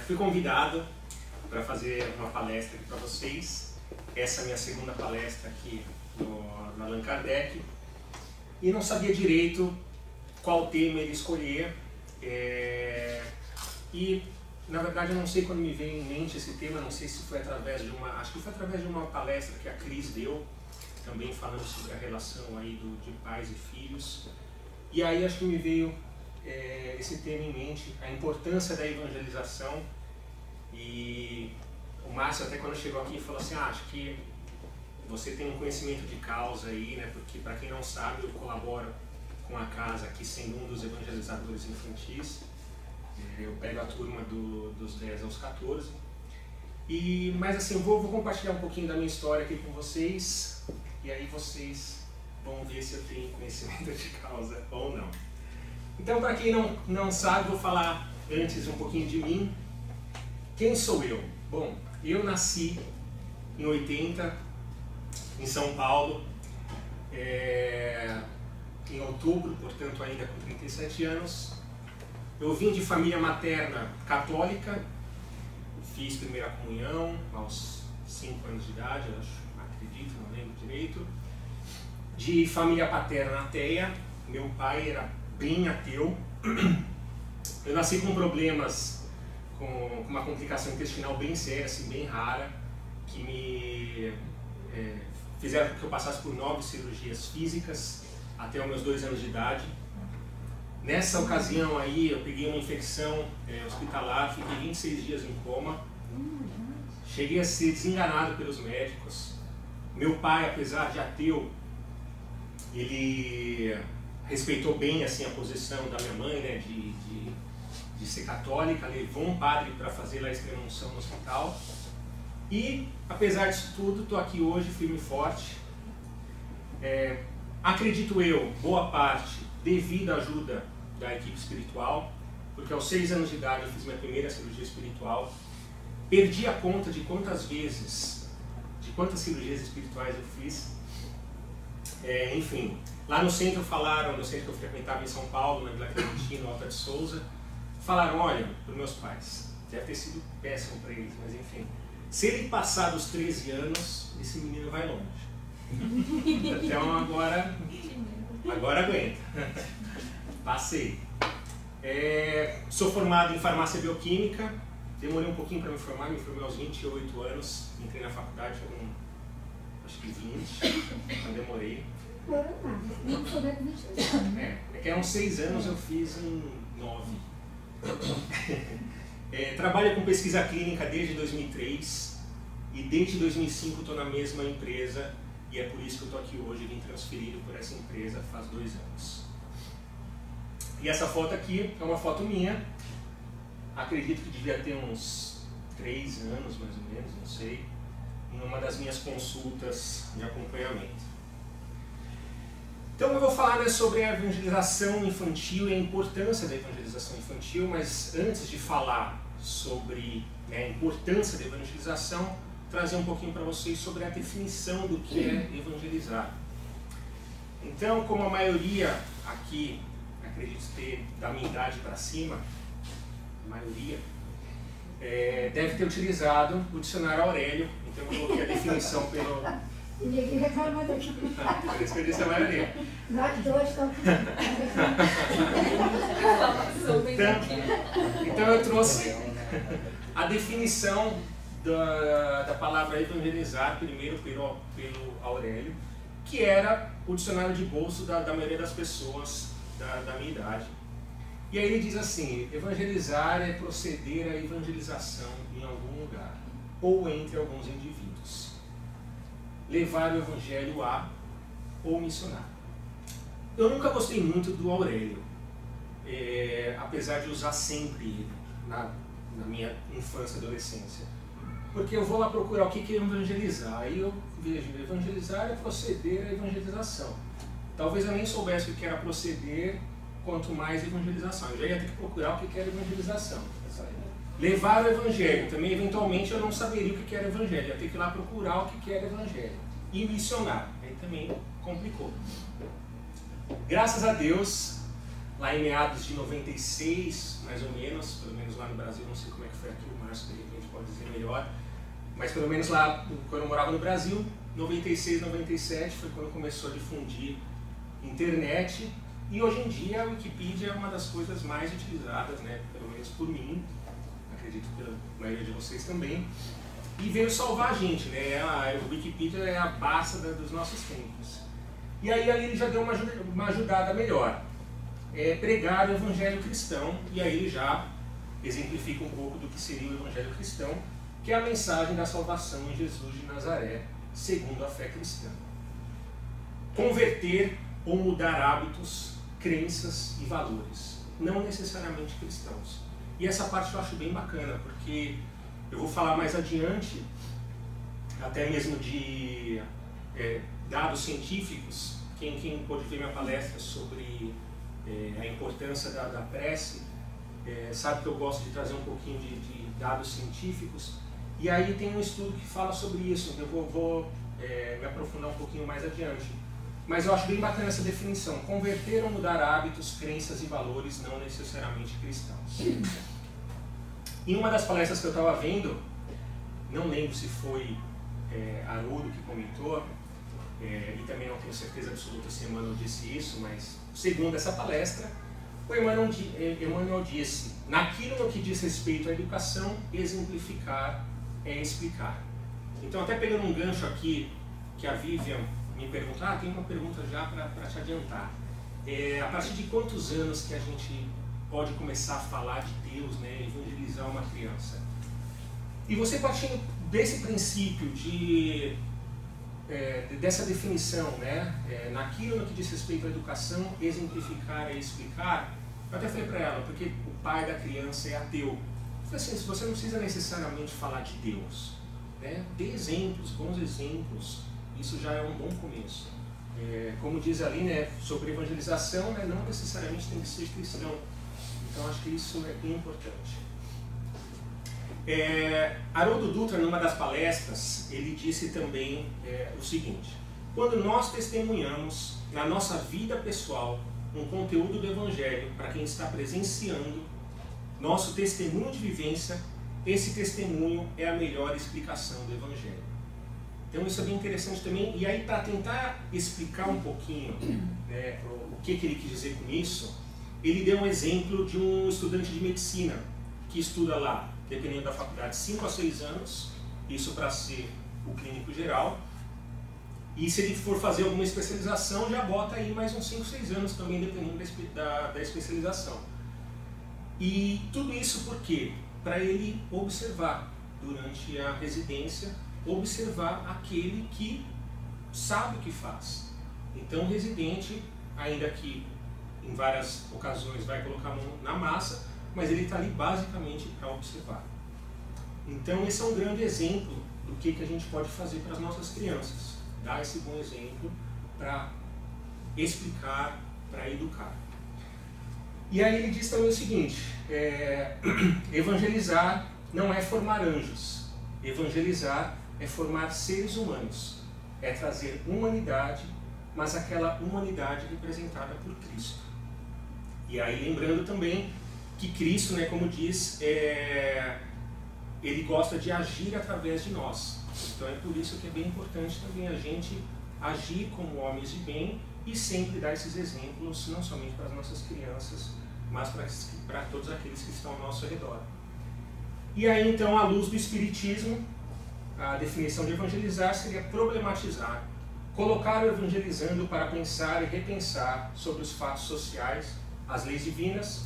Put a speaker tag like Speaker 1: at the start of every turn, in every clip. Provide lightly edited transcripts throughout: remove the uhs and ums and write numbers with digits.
Speaker 1: Fui convidado para fazer uma palestra aqui para vocês. Essa é a minha segunda palestra aqui no Allan Kardec. E não sabia direito qual tema ele escolher. E, na verdade, eu não sei quando me veio em mente esse tema, não sei se foi através de uma... Acho que foi através de uma palestra que a Cris deu, também falando sobre a relação aí de pais e filhos. E aí acho que me veio esse tema em mente, a importância da evangelização. E o Márcio até quando chegou aqui falou assim, acho que você tem um conhecimento de causa aí, né? Porque para quem não sabe, eu colaboro com a casa aqui sendo um dos evangelizadores infantis. Eu pego a turma dos 10 aos 14. Mas assim, eu vou compartilhar um pouquinho da minha história aqui com vocês. E aí vocês vão ver se eu tenho conhecimento de causa ou não. Então, para quem não sabe, vou falar antes um pouquinho de mim. Quem sou eu? Bom, eu nasci em 80, em São Paulo, em outubro, portanto ainda com 37 anos. Eu vim de família materna católica, fiz primeira comunhão aos 5 anos de idade, eu acho, acredito, não lembro direito. De família paterna ateia, meu pai era bem ateu. Eu nasci com problemas, com uma complicação intestinal bem séria, assim, bem rara, que me fizeram que eu passasse por 9 cirurgias físicas até os meus 2 anos de idade. Nessa ocasião aí eu peguei uma infecção hospitalar, fiquei 26 dias em coma. Cheguei a ser desenganado pelos médicos. Meu pai, apesar de ateu, ele respeitou bem assim, a posição da minha mãe, né, de ser católica, levou um padre para fazer lá a extrema-unção no hospital. E, apesar disso tudo, estou aqui hoje firme e forte. Acredito eu, boa parte, devido à ajuda da equipe espiritual, porque aos 6 anos de idade eu fiz minha primeira cirurgia espiritual. Perdi a conta de quantas cirurgias espirituais eu fiz. Enfim, lá no centro falaram, no centro que eu frequentava em São Paulo, na Vila Clementino, Alta de Souza, falaram, olha, para os meus pais, deve ter sido péssimo para eles, mas enfim, se ele passar dos 13 anos, esse menino vai longe. Então agora aguenta. Passei. Sou formado em farmácia bioquímica, demorei um pouquinho para me formei aos 28 anos, entrei na faculdade com acho que 20, então demorei. É que há uns 6 anos eu fiz em 9. Trabalho com pesquisa clínica desde 2003 e desde 2005 estou na mesma empresa e é por isso que eu estou aqui hoje, vim transferido por essa empresa faz 2 anos. E essa foto aqui é uma foto minha, acredito que devia ter uns 3 anos mais ou menos, não sei, em uma das minhas consultas de acompanhamento. Então eu vou falar sobre a evangelização infantil e a importância da evangelização infantil, mas antes de falar sobre a importância da evangelização, trazer um pouquinho para vocês sobre a definição do que é evangelizar. Então, como a maioria aqui, acredito ter da minha idade para cima, a maioria, deve ter utilizado o dicionário Aurélio, então eu coloquei a definição pelo...
Speaker 2: Ninguém reclama daqui.
Speaker 1: Por isso que eu disse a maioria.
Speaker 2: Nós dois estamos.
Speaker 1: Então eu trouxe a definição da palavra evangelizar, primeiro pelo Aurélio, que era o dicionário de bolso da maioria das pessoas da minha idade. E aí ele diz assim, evangelizar é proceder à evangelização em algum lugar, ou entre alguns indivíduos. Levar o evangelho a ou missionar. Eu nunca gostei muito do Aurélio, apesar de usar sempre ele na minha infância e adolescência. Porque eu vou lá procurar o que é evangelizar, aí eu vejo, evangelizar é proceder à evangelização. Talvez eu nem soubesse o que era proceder, quanto mais evangelização. Eu já ia ter que procurar o que era evangelização. Levar o evangelho, também eventualmente eu não saberia o que era evangelho, ia ter que ir lá procurar o que era evangelho. E missionar, aí também complicou. Graças a Deus, lá em meados de 96, mais ou menos, pelo menos lá lá no Brasil, não sei como é que foi aqui, o Márcio de repente pode dizer melhor, mas pelo menos lá, quando eu morava no Brasil, 96, 97 foi quando começou a difundir internet, e hoje em dia a Wikipedia é uma das coisas mais utilizadas, né, pelo menos por mim, acredito que pela maioria de vocês também, e veio salvar a gente, né? A Wikipedia é a Barça dos nossos tempos. E aí ele já deu uma ajudada melhor. Pregar o evangelho cristão, e aí ele já exemplifica um pouco do que seria o evangelho cristão, que é a mensagem da salvação em Jesus de Nazaré, segundo a fé cristã. Converter ou mudar hábitos, crenças e valores, não necessariamente cristãos. E essa parte eu acho bem bacana, porque eu vou falar mais adiante, até mesmo de dados científicos. Quem pôde ver minha palestra sobre a importância da prece, sabe que eu gosto de trazer um pouquinho de dados científicos. E aí tem um estudo que fala sobre isso, então eu vou me aprofundar um pouquinho mais adiante. Mas eu acho bem bacana essa definição: converter ou mudar hábitos, crenças e valores não necessariamente cristãos. Em uma das palestras que eu estava vendo, não lembro se foi Haroldo que comentou, e também não tenho certeza absoluta se Emmanuel disse isso, mas segundo essa palestra, o Emmanuel disse: naquilo no que diz respeito à educação, exemplificar é explicar. Então, até pegando um gancho aqui, que a Vivian me perguntou, tem uma pergunta já para te adiantar. A partir de quantos anos que a gente pode começar a falar de Deus, né, evangelizar uma criança? E você partindo desse princípio dessa definição, né, naquilo no que diz respeito à educação, exemplificar e explicar, eu até falei para ela, porque o pai da criança é ateu. Eu falei assim: você não precisa necessariamente falar de Deus, né? Dê exemplos, bons exemplos, isso já é um bom começo. Como diz ali, né, sobre evangelização, né, não necessariamente tem que ser cristão. Então acho que isso é bem importante. Haroldo Dutra, numa das palestras, ele disse também o seguinte: quando nós testemunhamos na nossa vida pessoal um conteúdo do Evangelho para quem está presenciando nosso testemunho de vivência, esse testemunho é a melhor explicação do Evangelho. Então isso é bem interessante também. E aí, para tentar explicar um pouquinho, né, o que ele quis dizer com isso, ele deu um exemplo de um estudante de medicina que estuda lá, dependendo da faculdade, 5 a 6 anos, isso para ser o clínico geral, e se ele for fazer alguma especialização, já bota aí mais uns 5, 6 anos também, dependendo da especialização. E tudo isso por quê? Para ele observar, durante a residência, observar aquele que sabe o que faz. Então o residente, ainda que em várias ocasiões vai colocar a mão na massa, mas ele está ali basicamente para observar. Então esse é um grande exemplo do que a gente pode fazer para as nossas crianças. Dar esse bom exemplo para explicar, para educar. E aí ele diz também o seguinte: evangelizar não é formar anjos. Evangelizar é formar seres humanos. É trazer humanidade, mas aquela humanidade representada por Cristo. E aí lembrando também que Cristo, né, como diz, ele gosta de agir através de nós. Então é por isso que é bem importante também a gente agir como homens de bem e sempre dar esses exemplos, não somente para as nossas crianças, mas para todos aqueles que estão ao nosso redor. E aí então, à luz do Espiritismo, a definição de evangelizar seria problematizar, colocar o evangelizando para pensar e repensar sobre os fatos sociais, as leis divinas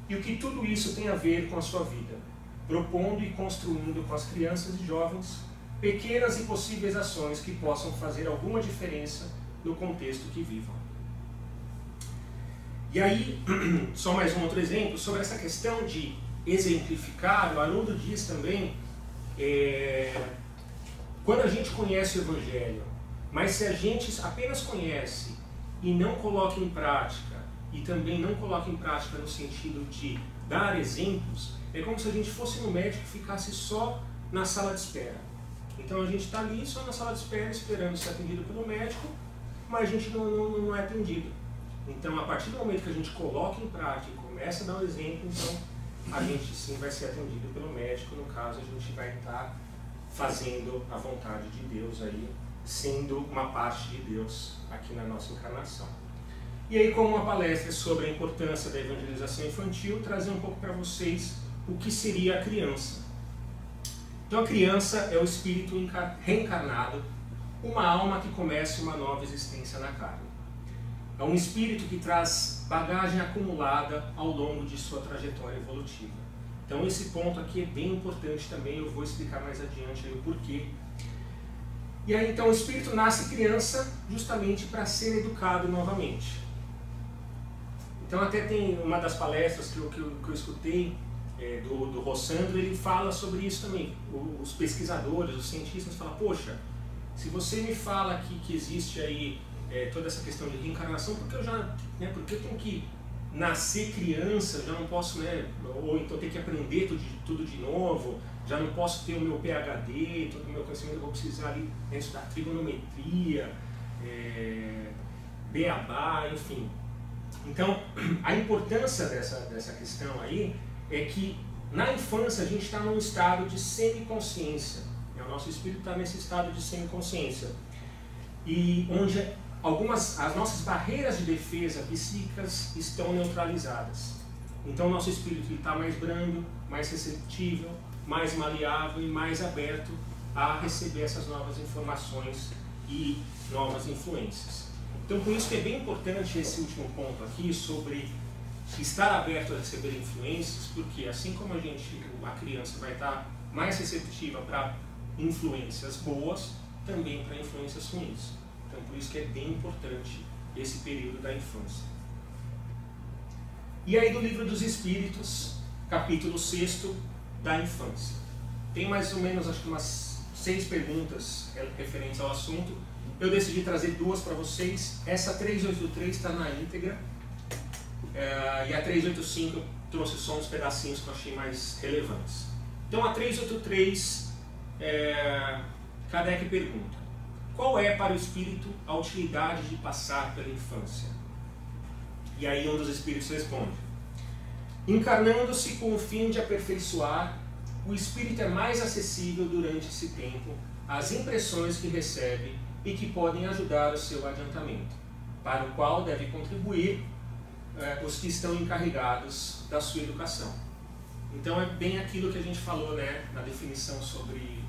Speaker 1: e o que tudo isso tem a ver com a sua vida, propondo e construindo com as crianças e jovens pequenas e possíveis ações que possam fazer alguma diferença no contexto que vivam. E aí, só mais um outro exemplo, sobre essa questão de exemplificar, o Haroldo diz também, quando a gente conhece o Evangelho, mas se a gente apenas conhece e não coloca em prática, e também não coloca em prática no sentido de dar exemplos, é como se a gente fosse no médico e ficasse só na sala de espera. Então a gente está ali só na sala de espera, esperando ser atendido pelo médico, mas a gente não é atendido. Então, a partir do momento que a gente coloca em prática e começa a dar um exemplo, então a gente sim vai ser atendido pelo médico. No caso, a gente vai estar fazendo a vontade de Deus aí, sendo uma parte de Deus aqui na nossa encarnação. E aí, como uma palestra sobre a importância da evangelização infantil, trazer um pouco para vocês o que seria a criança. Então a criança é o espírito reencarnado, uma alma que começa uma nova existência na carne. É um espírito que traz bagagem acumulada ao longo de sua trajetória evolutiva. Então esse ponto aqui é bem importante também, eu vou explicar mais adiante aí o porquê. E aí então o espírito nasce criança justamente para ser educado novamente. Então até tem uma das palestras que eu escutei, do Rossandro, ele fala sobre isso também. Os pesquisadores, os cientistas falam, poxa, se você me fala que existe aí toda essa questão de reencarnação, porque porque eu tenho que nascer criança, já não posso, ou então ter que aprender tudo de novo, já não posso ter o meu PhD, todo o meu conhecimento eu vou precisar ali dentro da trigonometria, beabá, enfim. Então, a importância dessa questão aí é que na infância a gente está num estado de semiconsciência. O nosso espírito está nesse estado de semiconsciência. E onde as nossas barreiras de defesa psíquicas estão neutralizadas. Então o nosso espírito está mais brando, mais receptível, mais maleável e mais aberto a receber essas novas informações e novas influências. Então por isso que é bem importante esse último ponto aqui sobre estar aberto a receber influências, porque assim como a criança vai estar mais receptiva para influências boas, também para influências ruins. Então por isso que é bem importante esse período da infância. E aí do Livro dos Espíritos, capítulo 6 da infância. Tem mais ou menos, acho que umas 6 perguntas referentes ao assunto. Eu decidi trazer 2 para vocês. Essa 383 está na íntegra. E a 385 eu trouxe só uns pedacinhos que eu achei mais relevantes. Então a 383, Kardec pergunta: qual é para o espírito a utilidade de passar pela infância? E aí um dos espíritos responde: encarnando-se com o fim de aperfeiçoar, o espírito é mais acessível durante esse tempo às impressões que recebe e que podem ajudar o seu adiantamento, para o qual deve contribuir os que estão encarregados da sua educação. Então é bem aquilo que a gente falou, na definição sobre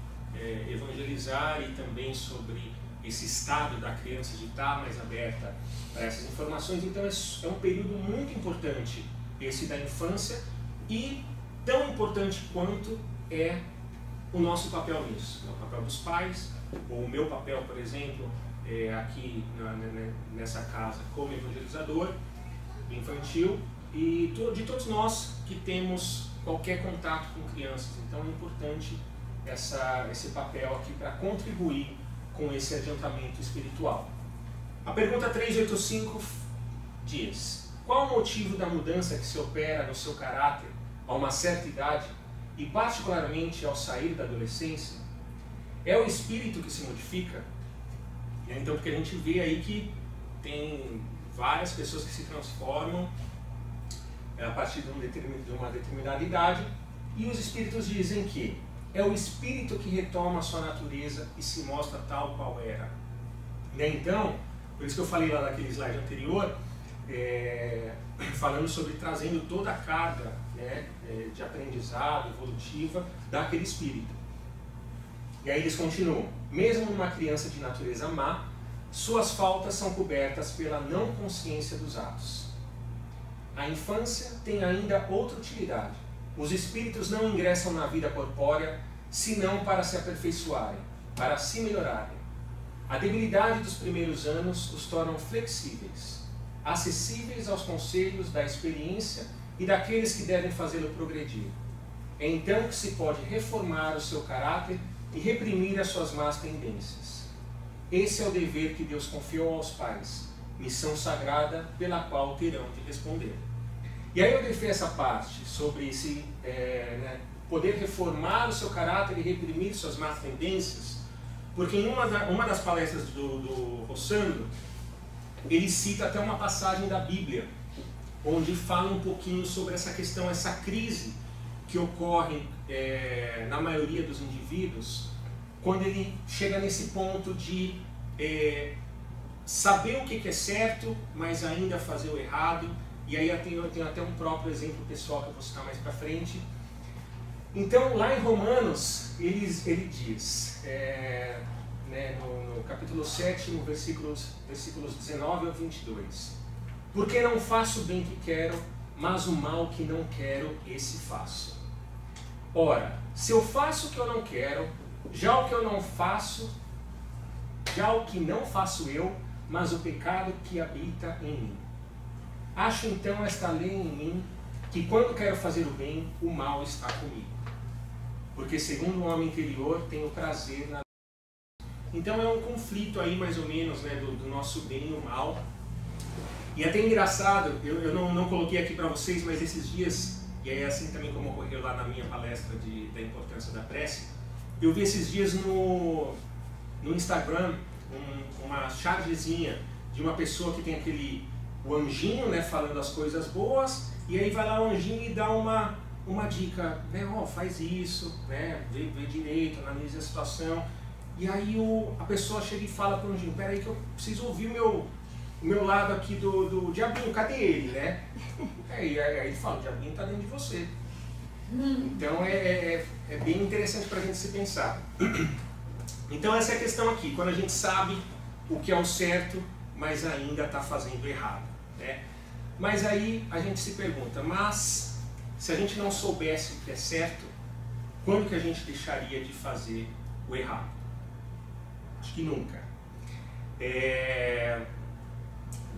Speaker 1: evangelizar e também sobre esse estado da criança de estar mais aberta para essas informações. Então é um período muito importante esse da infância, e tão importante quanto é o nosso papel nisso, o papel dos pais, ou o meu papel, por exemplo, aqui nessa casa como evangelizador infantil, e de todos nós que temos qualquer contato com crianças. Então é importante esse papel aqui para contribuir com esse adiantamento espiritual. A pergunta 385 diz: qual o motivo da mudança que se opera no seu caráter a uma certa idade, e particularmente ao sair da adolescência? É o espírito que se modifica? Então, porque a gente vê aí que tem várias pessoas que se transformam a partir de uma determinada idade, e os espíritos dizem que é o espírito que retoma a sua natureza e se mostra tal qual era. Então, por isso que eu falei lá naquele slide anterior, falando sobre trazendo toda a carga de aprendizado, evolutiva daquele espírito. E aí eles continuam: mesmo numa criança de natureza má, suas faltas são cobertas pela não consciência dos atos. A infância tem ainda outra utilidade. Os espíritos não ingressam na vida corpórea senão para se aperfeiçoarem, para se melhorarem. A debilidade dos primeiros anos os tornam flexíveis, acessíveis aos conselhos da experiência e daqueles que devem fazê-lo progredir. É então que se pode reformar o seu caráter e reprimir as suas más tendências. Esse é o dever que Deus confiou aos pais, missão sagrada pela qual terão de responder. E aí eu deixei essa parte sobre esse poder reformar o seu caráter e reprimir suas más tendências, porque em uma das palestras do Rossandro, ele cita até uma passagem da Bíblia, onde fala um pouquinho sobre essa questão, essa crise que ocorrem na maioria dos indivíduos quando ele chega nesse ponto de saber o que é certo, mas ainda fazer o errado. E aí eu tenho até um próprio exemplo pessoal que eu vou citar mais para frente. Então, lá em Romanos, ele diz, no capítulo 7, versículos 19 ao 22, porque não faço o bem que quero, mas o mal que não quero, esse faço. Ora, se eu faço o que eu não quero, já o que não faço eu, mas o pecado que habita em mim. Acho então esta lei em mim, que quando quero fazer o bem, o mal está comigo. Porque segundo o homem interior, tenho prazer na... Então é um conflito aí mais ou menos, né, do nosso bem e o mal. E até engraçado, eu não coloquei aqui para vocês, mas esses dias, e é assim também como ocorreu lá na minha palestra da importância da prece, eu vi esses dias no Instagram uma chargezinha de uma pessoa que tem o anjinho, né, falando as coisas boas, e aí vai lá o anjinho e dá uma dica, né, faz isso, né, vê direito, analise a situação. E aí a pessoa chega e fala para o anjinho, peraí que eu preciso ouvir o meu lado aqui do diabinho, cadê ele, né? Aí ele fala, o diabinho está dentro de você. Então é bem interessante para a gente se pensar. Então essa é a questão aqui, quando a gente sabe o que é o certo, mas ainda está fazendo errado, né? Mas aí a gente se pergunta, mas se a gente não soubesse o que é certo, quando que a gente deixaria de fazer o errado? Acho que nunca.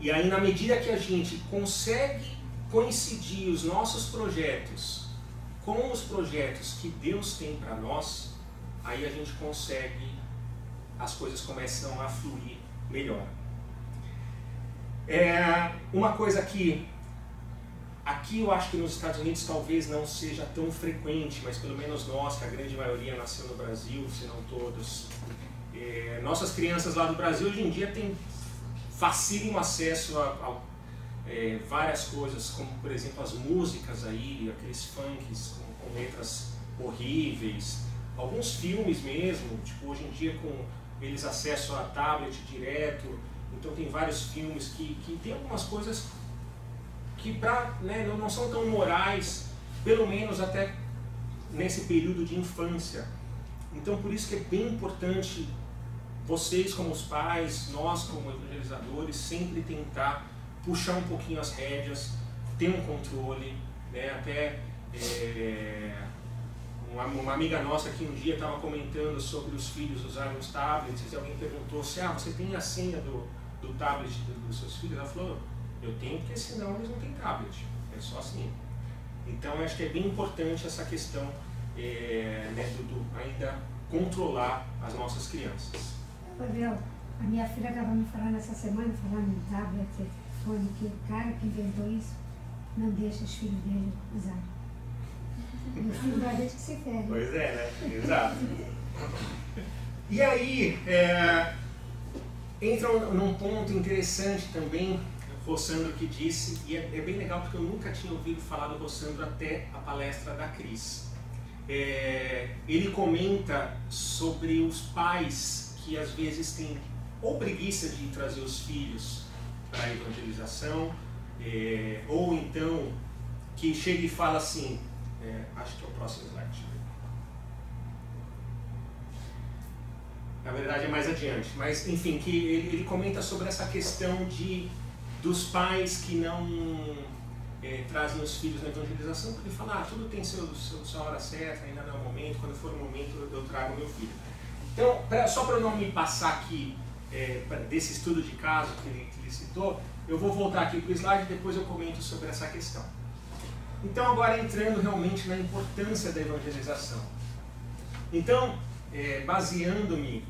Speaker 1: E aí, na medida que a gente consegue coincidir os nossos projetos com os projetos que Deus tem para nós, aí a gente consegue, as coisas começam a fluir melhor. Uma coisa que aqui eu acho que nos Estados Unidos talvez não seja tão frequente, mas pelo menos nós, que a grande maioria nasceu no Brasil, se não todos, nossas crianças lá do Brasil hoje em dia têm facílimo acesso a várias coisas, como por exemplo as músicas aí, aqueles funks com letras horríveis, alguns filmes mesmo, tipo hoje em dia com eles acesso a tablet direto, então tem vários filmes que tem algumas coisas que não são tão morais, pelo menos até nesse período de infância. Então por isso que é bem importante vocês como os pais, nós como evangelizadores, sempre tentar puxar um pouquinho as rédeas, ter um controle, né? Até uma amiga nossa que um dia estava comentando sobre os filhos usarem os tablets, e alguém perguntou se você tem a senha do tablet dos seus filhos? Ela falou, eu tenho porque senão eles não têm tablet, é só assim. Então acho que é bem importante essa questão ainda controlar as nossas crianças.
Speaker 2: Gabriel, a minha filha estava me falando essa semana, falando em tablet, telefone, que o cara que inventou isso não deixa os filhos dele usarem. Meu filho vai desde que se ferre.
Speaker 1: Pois é, né? Exato. E aí, entra num ponto interessante também, o Rossandro que disse, e é bem legal porque eu nunca tinha ouvido falar do Rossandro até a palestra da Cris. Ele comenta sobre os pais que às vezes têm ou preguiça de trazer os filhos para a evangelização, ou então que chega e fala assim, acho que é o próximo slide. Na verdade é mais adiante, mas enfim, que ele comenta sobre essa questão dos pais que não trazem os filhos na evangelização, porque ele fala, tudo tem sua hora certa, ainda não é o momento, quando for o momento eu trago meu filho. Então, só para eu não me passar aqui desse estudo de caso que ele citou, eu vou voltar aqui para o slide e depois eu comento sobre essa questão. Então, agora entrando realmente na importância da evangelização. Então, baseando-me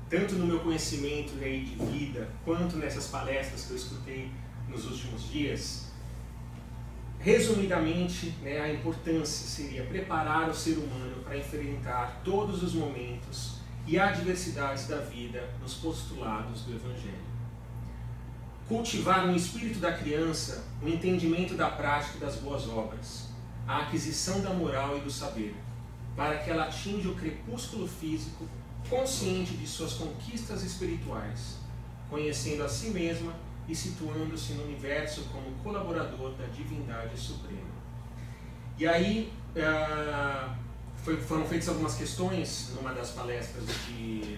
Speaker 1: tanto no meu conhecimento aí de vida, quanto nessas palestras que eu escutei nos últimos dias, resumidamente, a importância seria preparar o ser humano para enfrentar todos os momentos e adversidades da vida nos postulados do Evangelho. Cultivar no espírito da criança o entendimento da prática das boas obras, a aquisição da moral e do saber, para que ela atinja o crepúsculo físico, consciente de suas conquistas espirituais, conhecendo a si mesma e situando-se no universo como colaborador da divindade suprema. E aí foram feitas algumas questões numa das palestras de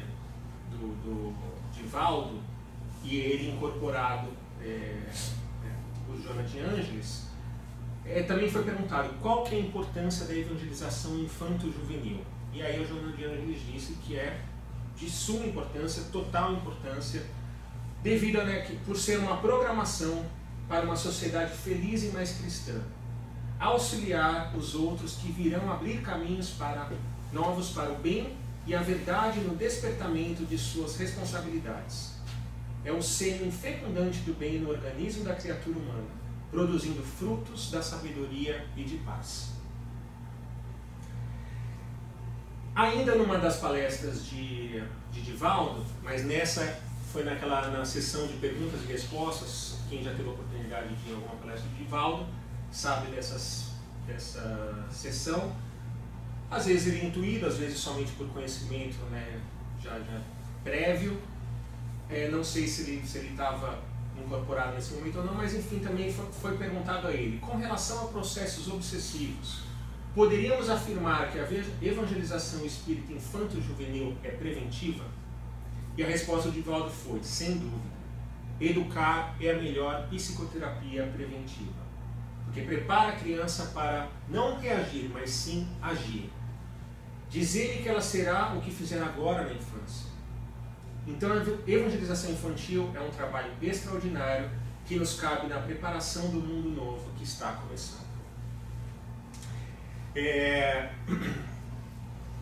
Speaker 1: Valdo, e ele incorporado o Joana de Ângeles, também foi perguntado qual que é a importância da evangelização infanto-juvenil. E aí o Joana de Ângeles disse que é de suma importância, total importância, devido por ser uma programação para uma sociedade feliz e mais cristã, auxiliar os outros que virão abrir caminhos novos para o bem e a verdade no despertamento de suas responsabilidades. É o sêmen fecundante do bem no organismo da criatura humana, produzindo frutos da sabedoria e de paz. Ainda numa das palestras de Divaldo, mas nessa foi na sessão de perguntas e respostas, quem já teve a oportunidade de ir em alguma palestra de Divaldo sabe dessa sessão. Às vezes ele é intuído, às vezes somente por conhecimento, né, já prévio. Não sei se ele estava incorporado nesse momento ou não, mas enfim, também foi perguntado a ele, com relação a processos obsessivos, poderíamos afirmar que a evangelização espírita infanto-juvenil é preventiva? E a resposta de Divaldo foi, sem dúvida, educar é a melhor psicoterapia preventiva, porque prepara a criança para não reagir, mas sim agir. Dizer-lhe que ela será o que fizer agora na infância. Então a evangelização infantil é um trabalho extraordinário que nos cabe na preparação do mundo novo que está começando.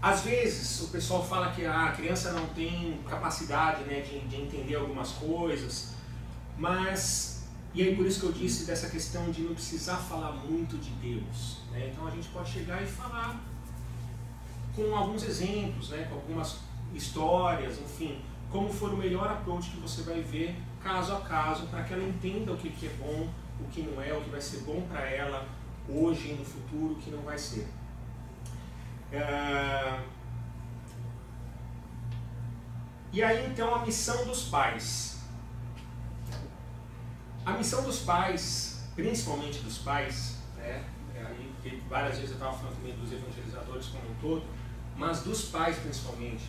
Speaker 1: Às vezes o pessoal fala que a criança não tem capacidade, né, de entender algumas coisas, e aí por isso que eu disse dessa questão de não precisar falar muito de Deus, né? Então a gente pode chegar e falar com alguns exemplos, né, com algumas histórias, enfim, como for o melhor approach que você vai ver caso a caso, para que ela entenda o que é bom, o que não é, o que vai ser bom para ela hoje e no futuro, o que não vai ser. E aí então a missão dos pais. A missão dos pais, principalmente dos pais, né, várias vezes eu estava falando também dos evangelizadores como um todo, mas dos pais principalmente,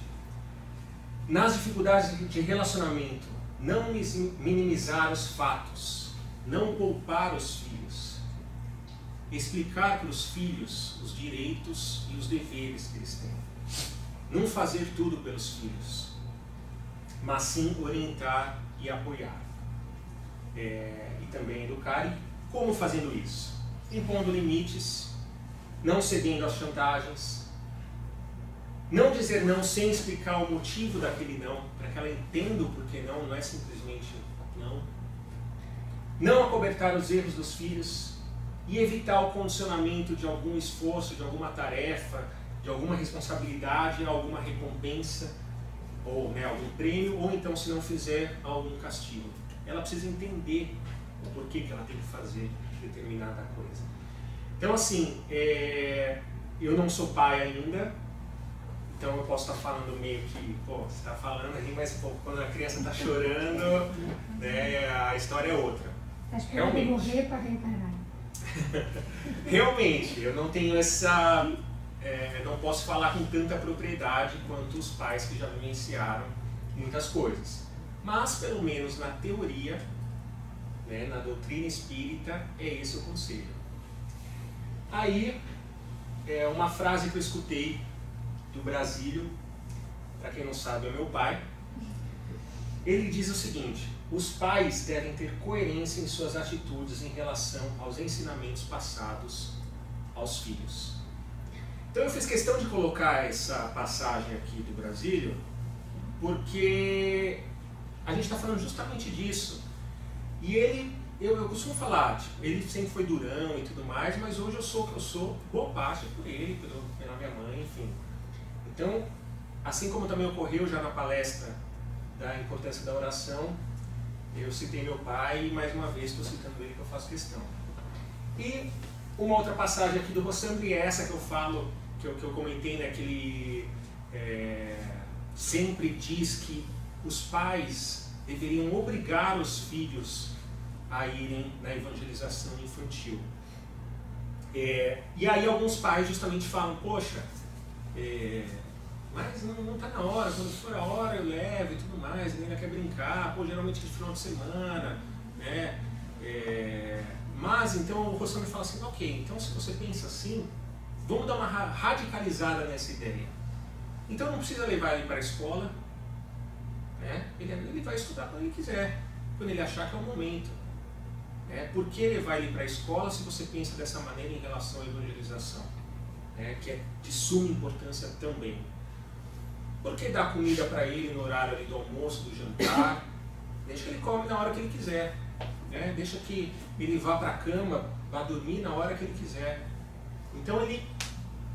Speaker 1: nas dificuldades de relacionamento, não minimizar os fatos, não poupar os filhos, explicar para os filhos os direitos e os deveres que eles têm, não fazer tudo pelos filhos, mas sim orientar e apoiar, e também educar. E como fazendo isso? Impondo limites, não cedendo às chantagens, não dizer não sem explicar o motivo daquele não, para que ela entenda o porquê não, não é simplesmente não. Não acobertar os erros dos filhos e evitar o condicionamento de algum esforço, de alguma tarefa, de alguma responsabilidade, alguma recompensa, ou algum prêmio, ou então, se não fizer, algum castigo. Ela precisa entender o porquê que ela tem que fazer determinada coisa. Então, assim, eu não sou pai ainda, então eu posso estar falando meio que, você está falando aí, mas quando a criança está chorando, né, a história é outra.
Speaker 2: Está esperando morrer para reencarnar.
Speaker 1: Realmente, eu não tenho essa... não posso falar com tanta propriedade quanto os pais que já vivenciaram muitas coisas. Mas, pelo menos na teoria, né, na doutrina espírita, é esse o conselho. Aí, uma frase que eu escutei do Brasílio, para quem não sabe, é meu pai. Ele diz o seguinte: os pais devem ter coerência em suas atitudes em relação aos ensinamentos passados aos filhos. Então eu fiz questão de colocar essa passagem aqui do Brasílio, porque a gente está falando justamente disso. E eu costumo falar, ele sempre foi durão e tudo mais, mas hoje eu sou o que eu sou, boa parte por ele, pela minha mãe, enfim. Então, assim como também ocorreu já na palestra da importância da oração, eu citei meu pai e mais uma vez estou citando ele, que eu faço questão. E uma outra passagem aqui do Rossandro, e é essa que eu falo, que eu comentei, né, que ele sempre diz que os pais deveriam obrigar os filhos a irem na evangelização infantil. E aí alguns pais justamente falam, poxa, mas não está na hora, quando for a hora eu levo e tudo mais, ele ainda quer brincar, pô, geralmente de final de semana, né? Mas então o Rossandro fala assim, ok, então se você pensa assim, vamos dar uma radicalizada nessa ideia. Então não precisa levar ele para a escola, né? Ele vai estudar quando ele quiser, quando ele achar que é o momento. Por que levar ele para a escola se você pensa dessa maneira em relação à evangelização? Que é de suma importância também. Por que dar comida para ele no horário ali do almoço, do jantar? Deixa que ele come na hora que ele quiser. Deixa que ele vá para a cama, vá dormir na hora que ele quiser. Então ele,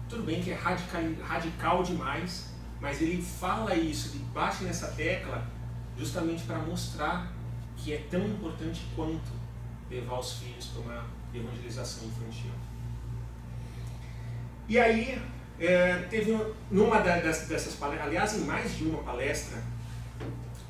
Speaker 1: tudo bem que é radical demais, mas ele fala isso, ele bate nessa tecla justamente para mostrar que é tão importante quanto levar os filhos para uma evangelização infantil. E aí, teve numa dessas palestras, aliás, em mais de uma palestra,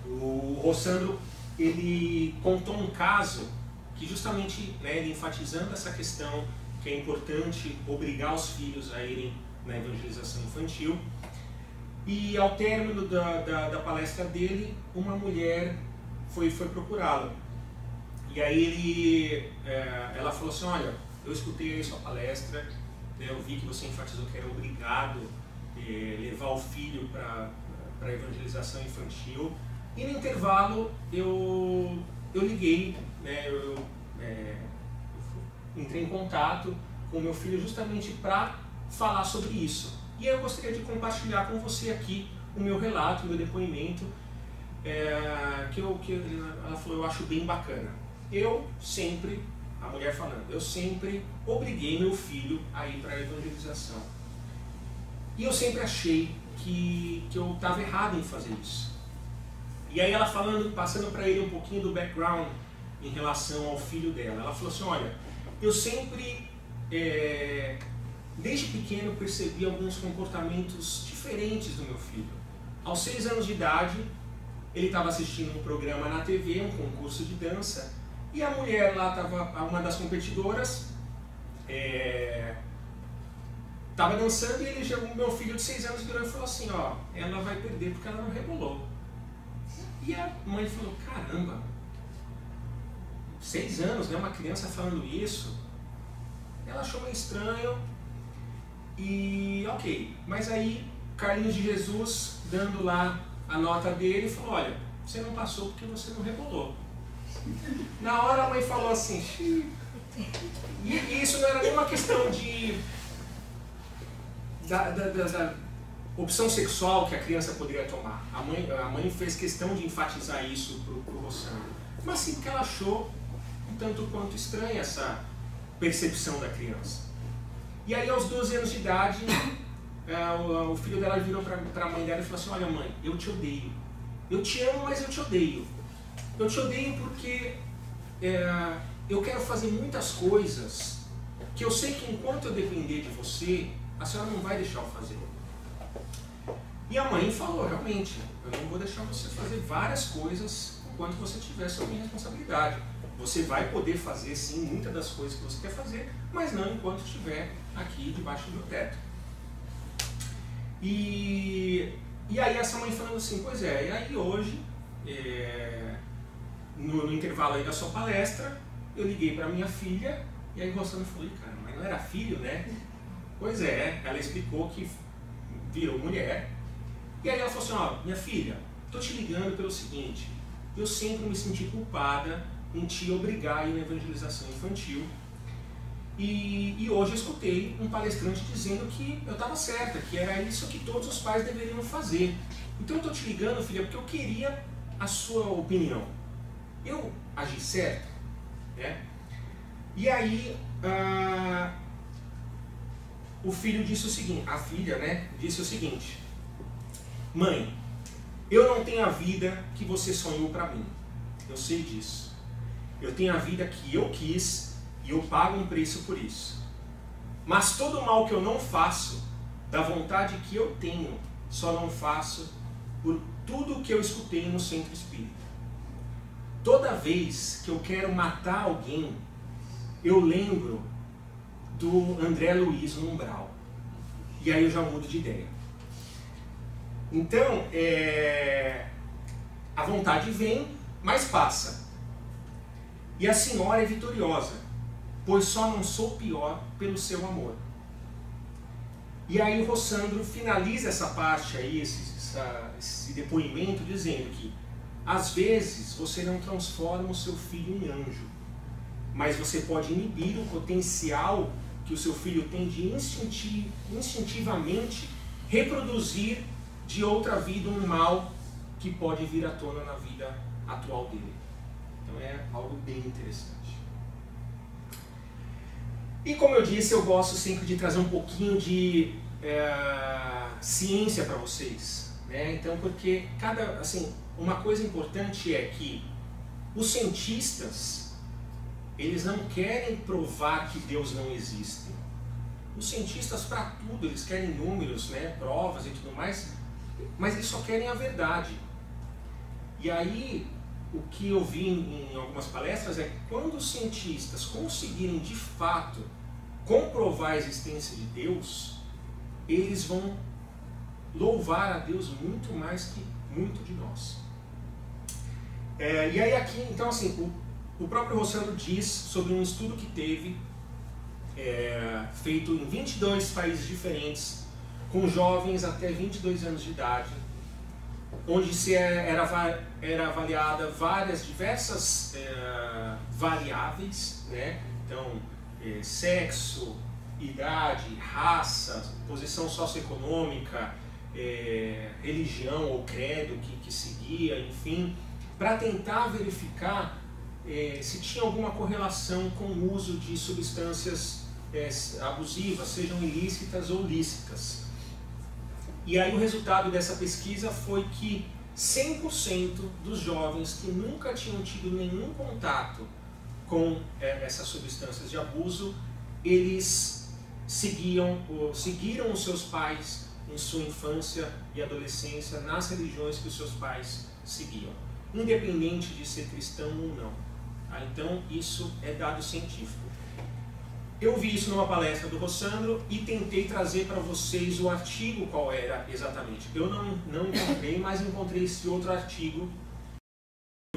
Speaker 1: o Rossandro, ele contou um caso que justamente, ele enfatizando essa questão que é importante obrigar os filhos a irem na evangelização infantil. E ao término da palestra dele, uma mulher foi procurá-lo. E aí ela falou assim, olha, eu escutei aí sua palestra, eu vi que você enfatizou que era obrigado levar o filho para a evangelização infantil. E no intervalo eu liguei, eu entrei em contato com o meu filho justamente para falar sobre isso. E eu gostaria de compartilhar com você aqui o meu relato, o meu depoimento, que ela falou, eu acho bem bacana. A mulher falando, eu sempre obriguei meu filho a ir para a evangelização. E eu sempre achei que eu estava errado em fazer isso. E aí ela falando, passando para ele um pouquinho do background em relação ao filho dela. Ela falou assim, olha, eu sempre, desde pequeno, percebi alguns comportamentos diferentes do meu filho. Aos 6 anos de idade, ele estava assistindo um programa na TV, um concurso de dança, e a mulher lá, uma das competidoras, estava dançando, e o meu filho de 6 anos virou e falou assim, ó, ela vai perder porque ela não rebolou. E a mãe falou, caramba, 6 anos, né, uma criança falando isso. Ela achou meio estranho e ok. Mas aí, Carlinhos de Jesus, dando lá a nota dele, falou, olha, você não passou porque você não rebolou. Na hora a mãe falou assim, e isso não era nenhuma questão da opção sexual que a criança poderia tomar. A mãe fez questão de enfatizar isso para o Rossandro. Mas sim porque ela achou um tanto quanto estranha essa percepção da criança. E aí aos 12 anos de idade, o filho dela virou para a mãe dela e falou assim, olha mãe, eu te odeio. Eu te amo, mas eu te odeio. Eu te odeio porque eu quero fazer muitas coisas que eu sei que enquanto eu depender de você, a senhora não vai deixar eu fazer. E a mãe falou, realmente, eu não vou deixar você fazer várias coisas enquanto você tiver sob minha responsabilidade. Você vai poder fazer, sim, muitas das coisas que você quer fazer, mas não enquanto estiver aqui debaixo do meu teto. E aí essa mãe falando assim, pois é, e aí hoje, no intervalo aí da sua palestra, eu liguei para minha filha, e aí o Rossandro falou, cara, mas não era filho, né? Pois é, ela explicou que virou mulher. E aí ela falou assim, ó, minha filha, estou te ligando pelo seguinte, eu sempre me senti culpada em te obrigar a ir na evangelização infantil. E hoje eu escutei um palestrante dizendo que eu estava certa, que era isso que todos os pais deveriam fazer. Então eu estou te ligando, filha, porque eu queria a sua opinião. Eu agi certo? Né? E aí o filho disse o seguinte, a filha, né, disse o seguinte, mãe, eu não tenho a vida que você sonhou para mim, eu sei disso. Eu tenho a vida que eu quis e eu pago um preço por isso. Mas todo o mal que eu não faço, da vontade que eu tenho, só não faço por tudo o que eu escutei no centro espírita. Toda vez que eu quero matar alguém, eu lembro do André Luiz no umbral. E aí eu já mudo de ideia. Então, a vontade vem, mas passa. E a senhora é vitoriosa, pois só não sou pior pelo seu amor. E aí o Rossandro finaliza essa parte aí, esse depoimento, dizendo que às vezes você não transforma o seu filho em anjo, mas você pode inibir o potencial que o seu filho tem de instintivamente reproduzir de outra vida um mal que pode vir à tona na vida atual dele. Então é algo bem interessante. E como eu disse, eu gosto sempre de trazer um pouquinho de ciência para vocês, né? Então, porque uma coisa importante é que os cientistas, eles não querem provar que Deus não existe. Os cientistas, para tudo, eles querem números, né, provas e tudo mais, mas eles só querem a verdade. E aí, o que eu vi em algumas palestras é que quando os cientistas conseguirem de fato comprovar a existência de Deus, eles vão louvar a Deus muito mais que muito de nós. E aí aqui, então assim, o próprio Rossandro diz sobre um estudo que teve, feito em 22 países diferentes, com jovens até 22 anos de idade, onde era avaliada diversas variáveis, né? Então, sexo, idade, raça, posição socioeconômica, religião ou credo que seguia, enfim, para tentar verificar se tinha alguma correlação com o uso de substâncias abusivas, sejam ilícitas ou lícitas. E aí o resultado dessa pesquisa foi que 100% dos jovens que nunca tinham tido nenhum contato com essas substâncias de abuso, eles seguiram os seus pais em sua infância e adolescência nas religiões que os seus pais seguiam, independente de ser cristão ou não. Então isso é dado científico. Eu vi isso numa palestra do Rossandro e tentei trazer para vocês o artigo qual era exatamente. Eu não encontrei, mas encontrei esse outro artigo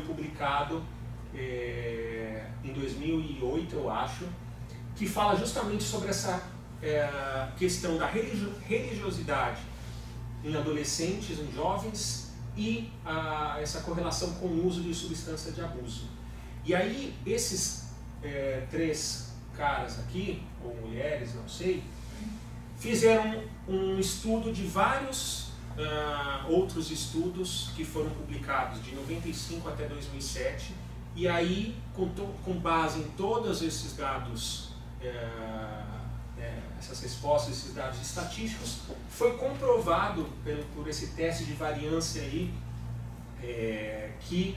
Speaker 1: publicado em 2008, eu acho, que fala justamente sobre essa questão da religiosidade em adolescentes, em jovens, e essa correlação com o uso de substância de abuso. E aí esses 3 caras aqui, ou mulheres, não sei, fizeram um estudo de vários outros estudos que foram publicados de 95 até 2007, e aí, com base em todos esses dados, essas respostas, esses dados estatísticos, foi comprovado por esse teste de variância aí, que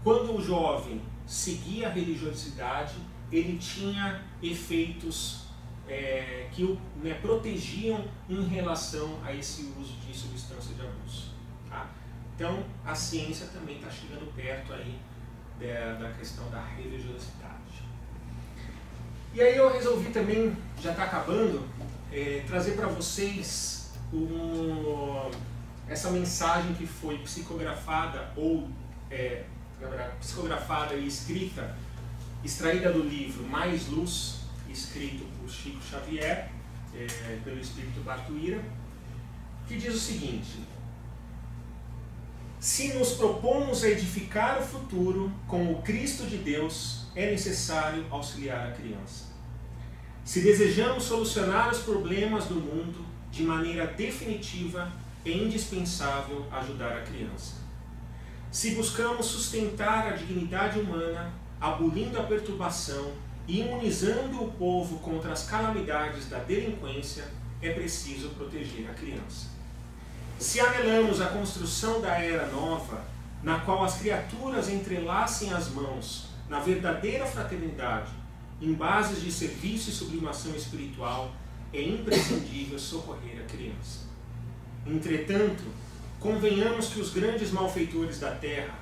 Speaker 1: quando o jovem seguia a religiosidade, ele tinha efeitos que o protegiam em relação a esse uso de substância de abuso. Tá? Então, a ciência também está chegando perto aí da questão da religiosidade. E aí eu resolvi também, já está acabando, trazer para vocês essa mensagem que foi psicografada psicografada e escrita, extraída do livro Mais Luz, escrito por Chico Xavier, pelo Espírito Bartuíra, que diz o seguinte: se nos propomos a edificar o futuro com o Cristo de Deus, é necessário auxiliar a criança. Se desejamos solucionar os problemas do mundo de maneira definitiva, é indispensável ajudar a criança. Se buscamos sustentar a dignidade humana, abolindo a perturbação e imunizando o povo contra as calamidades da delinquência, é preciso proteger a criança. Se anelamos a construção da era nova, na qual as criaturas entrelacem as mãos na verdadeira fraternidade em bases de serviço e sublimação espiritual, é imprescindível socorrer a criança. Entretanto, convenhamos que os grandes malfeitores da terra,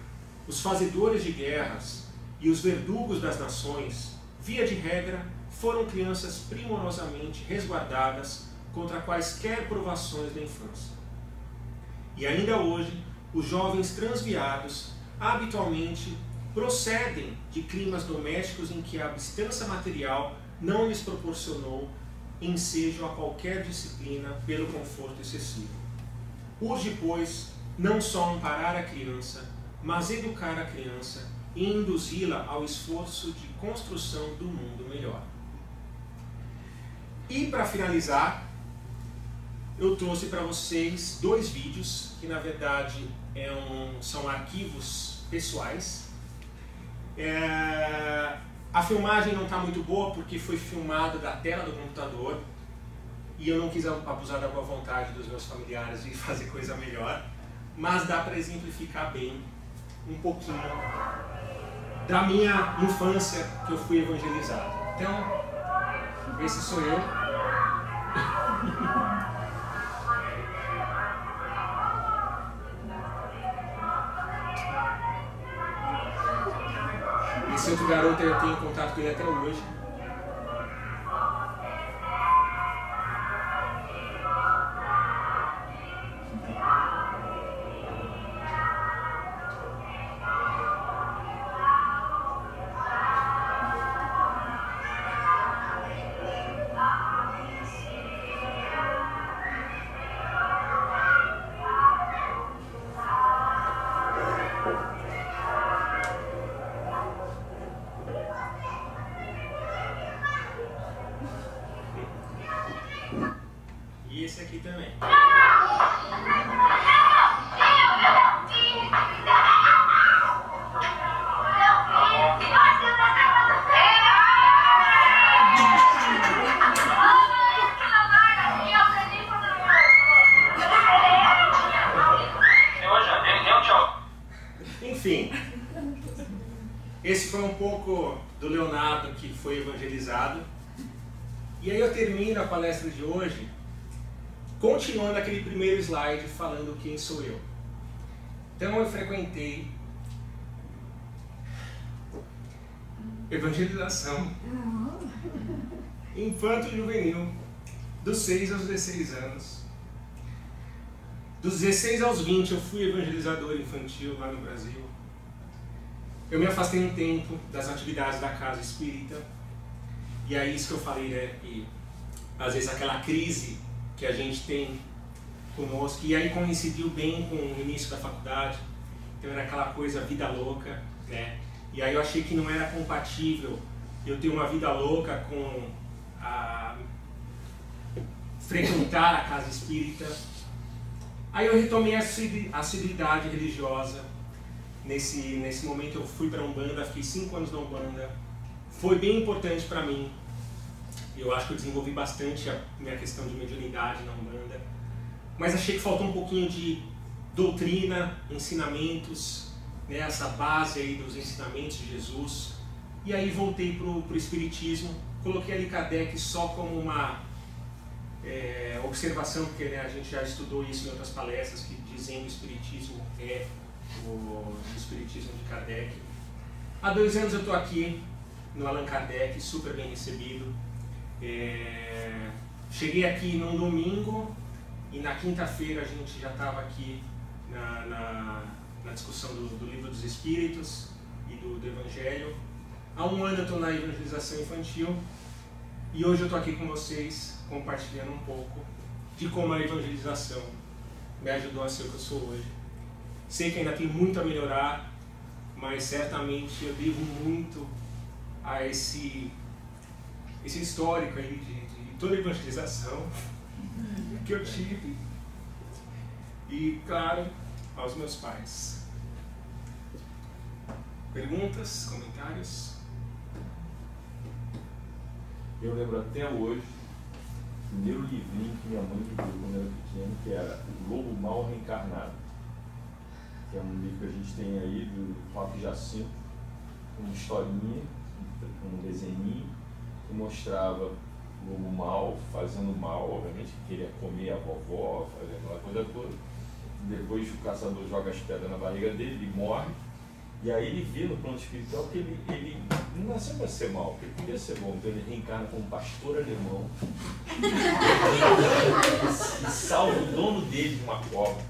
Speaker 1: os fazedores de guerras e os verdugos das nações, via de regra, foram crianças primorosamente resguardadas contra quaisquer provações da infância. E ainda hoje, os jovens transviados habitualmente procedem de climas domésticos em que a abstância material não lhes proporcionou ensejo a qualquer disciplina pelo conforto excessivo. Urge, pois, não só amparar a criança, mas educar a criança e induzi-la ao esforço de construção do mundo melhor. E para finalizar, eu trouxe para vocês 2 vídeos que na verdade são arquivos pessoais. A filmagem não está muito boa porque foi filmado da tela do computador e eu não quis abusar da boa vontade dos meus familiares de fazer coisa melhor, mas dá para exemplificar bem um pouquinho da minha infância que eu fui evangelizado. Então, esse sou eu. Esse outro garoto eu tenho contato com ele até hoje. E esse aqui também. Enfim, esse foi um pouco do Leonardo que foi evangelizado. E aí eu termino a palestra de hoje continuando aquele primeiro slide falando quem sou eu. Então eu frequentei evangelização infanto-juvenil dos 6 aos 16 anos. Dos 16 aos 20 eu fui evangelizador infantil lá no Brasil. Eu me afastei um tempo das atividades da casa espírita. E é isso que eu falei, né? E às vezes aquela crise que a gente tem conosco, e aí coincidiu bem com o início da faculdade, então era aquela coisa vida louca, né? E aí eu achei que não era compatível eu ter uma vida louca com frequentar a casa espírita. Aí eu retomei a assiduidade religiosa. Nesse momento eu fui para a Umbanda, fiquei 5 anos na Umbanda. Foi bem importante para mim. Eu acho que eu desenvolvi bastante a minha questão de mediunidade na Umbanda. Mas achei que faltou um pouquinho de doutrina, ensinamentos, né, essa base aí dos ensinamentos de Jesus. E aí voltei para o Espiritismo. Coloquei ali Kardec só como uma observação, porque né, a gente já estudou isso em outras palestras, que dizem que o Espiritismo é o Espiritismo de Kardec. Há 2 anos eu estou aqui no Allan Kardec, super bem recebido. Cheguei aqui num domingo e na quinta-feira a gente já estava aqui na discussão do Livro dos Espíritos e do Evangelho. Há 1 ano eu estou na evangelização infantil e hoje eu estou aqui com vocês compartilhando um pouco de como a evangelização me ajudou a ser o que eu sou hoje. Sei que ainda tem muito a melhorar, mas certamente eu devo muito a esse histórico aí de toda a evangelização que eu tive e, claro, aos meus pais. Perguntas, comentários?
Speaker 3: Eu lembro até hoje o primeiro livrinho que minha mãe me deu quando eu era pequeno, que era O Lobo Mal Reencarnado, que é um livro que a gente tem aí do Roque Jacinto, uma historinha, um desenhinho, que mostrava o lobo mau fazendo mal, obviamente, que queria comer a vovó, fazer aquela coisa toda. Depois o caçador joga as pedras na barriga dele, ele morre. E aí ele vê no plano espiritual que ele não nasceu para ser mal, porque ele podia ser bom. Então ele reencarna como pastor alemão e salva o dono dele de uma cobra.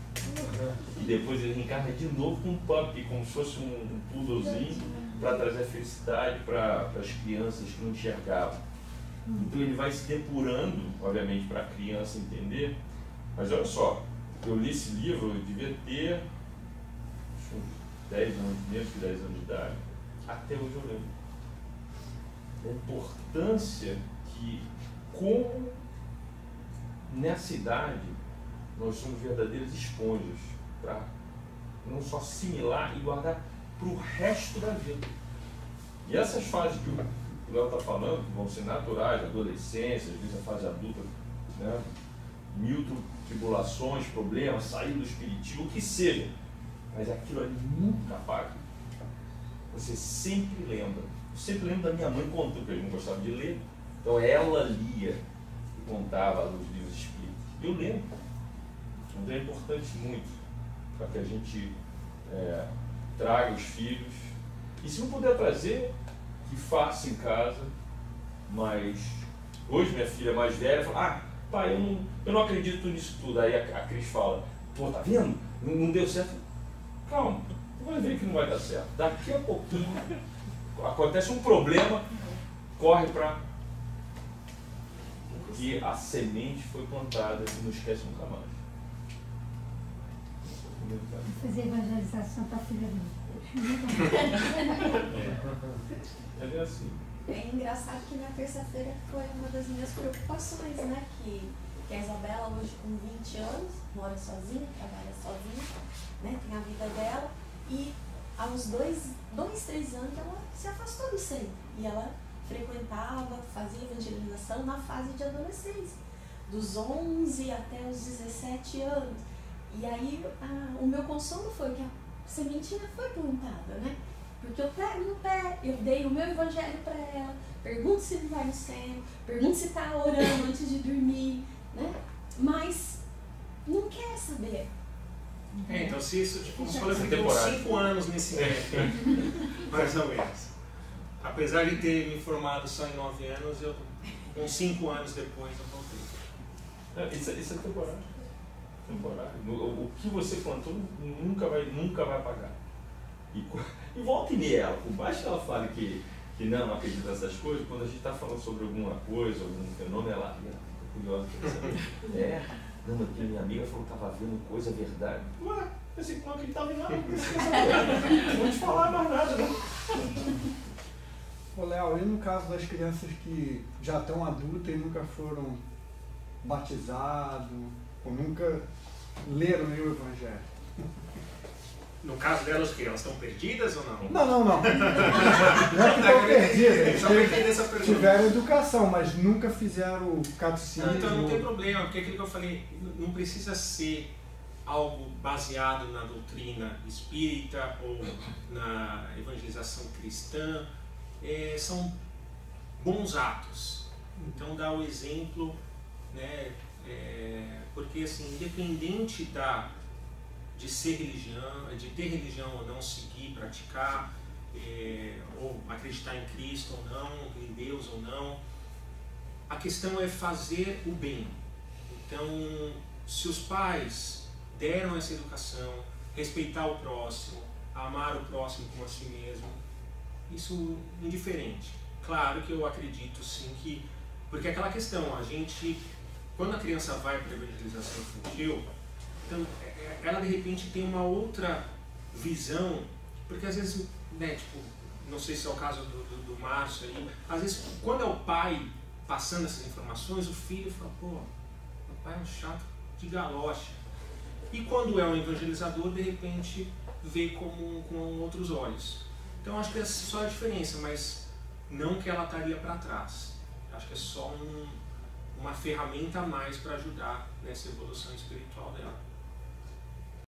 Speaker 3: E depois ele reencarna de novo com um puppy, como se fosse um poodlezinho, para trazer a felicidade para as crianças que não enxergavam. Então ele vai se depurando, obviamente, para a criança entender. Mas olha só, eu li esse livro, eu devia ter 10 anos, menos que 10 anos de idade. Até hoje eu lembro. A importância que, como nessa idade, nós somos verdadeiras esponjas para não só assimilar e guardar para o resto da vida. E essas fases que o Léo está falando, que vão ser naturais, adolescência, às vezes a fase adulta, né? Mil tribulações, problemas, sair do espiritismo, o que seja. Mas aquilo ali nunca apaga. Você sempre lembra. Eu sempre lembro da minha mãe contando, porque eu não gostava de ler. Então ela lia e contava os livros espíritas. Eu lembro. Então é importante muito para que a gente traga os filhos. E se não puder trazer, que faça em casa. Mas hoje minha filha mais velha fala, pai, eu não acredito nisso tudo. Aí a Cris fala, pô, tá vendo? Não deu certo. Calma, você vai ver que não vai dar certo. Daqui a pouquinho acontece um problema, corre para... Porque a semente foi plantada e não esquece nunca mais.
Speaker 2: Vou fazer evangelização para a filha dele.
Speaker 3: É bem assim.
Speaker 4: É engraçado que na terça-feira foi uma das minhas preocupações, né? Que a Isabela hoje com 20 anos, mora sozinha, trabalha sozinha, né? Tem a vida dela, e há uns 2, 3 anos ela se afastou do centro. E ela frequentava, fazia evangelização na fase de adolescência, dos 11 até os 17 anos. E aí o meu consolo foi que a sementinha foi plantada, né? Porque eu pego no pé, eu dei o meu evangelho para ela, pergunto se ele vai no céu, pergunto se está orando antes de dormir, né? Mas não quer saber.
Speaker 1: Então se isso, tipo, você falou que tem uns 5 anos nesse método, mais ou menos. Apesar de ter me formado só em 9 anos, uns 5 anos depois eu voltei.
Speaker 3: Isso é temporário. O que você plantou nunca vai apagar. E volta e meia, por mais que ela fale que não acredita nessas coisas, quando a gente está falando sobre alguma coisa, algum fenômeno, ela fica curiosa. Não, porque minha amiga falou que estava vendo coisa, verdade. Ué, pensei que não acreditava em nada. Não vou te falar mais nada, né?
Speaker 5: Ô Léo, e no caso das crianças que já estão adultas e nunca foram batizados, ou nunca leram o Evangelho?
Speaker 1: No caso delas, o quê? Elas estão perdidas ou não?
Speaker 5: Não. Não é que estão perdidas.
Speaker 1: Só para entender essa pergunta.
Speaker 5: Tiveram educação, mas nunca fizeram o catecismo.
Speaker 1: Então não tem problema, porque aquilo que eu falei, não precisa ser algo baseado na doutrina espírita ou na evangelização cristã. São bons atos. Então dá o exemplo, né? Porque assim, independente de ser religião, de ter religião ou não, seguir, praticar, ou acreditar em Cristo ou não, em Deus ou não, a questão é fazer o bem. Então, se os pais deram essa educação, respeitar o próximo, amar o próximo como a si mesmo, isso é indiferente. Claro que eu acredito sim que, porque é aquela questão, quando a criança vai para a evangelização infantil, então, ela de repente tem uma outra visão, porque às vezes, né, tipo, não sei se é o caso do Márcio aí, às vezes quando é o pai passando essas informações, o filho fala, pô, meu pai é um chato de galocha. E quando é um evangelizador, de repente vê com outros olhos. Então acho que é só a diferença, mas não que ela estaria para trás. Acho que é só uma ferramenta a mais para ajudar nessa evolução espiritual dela.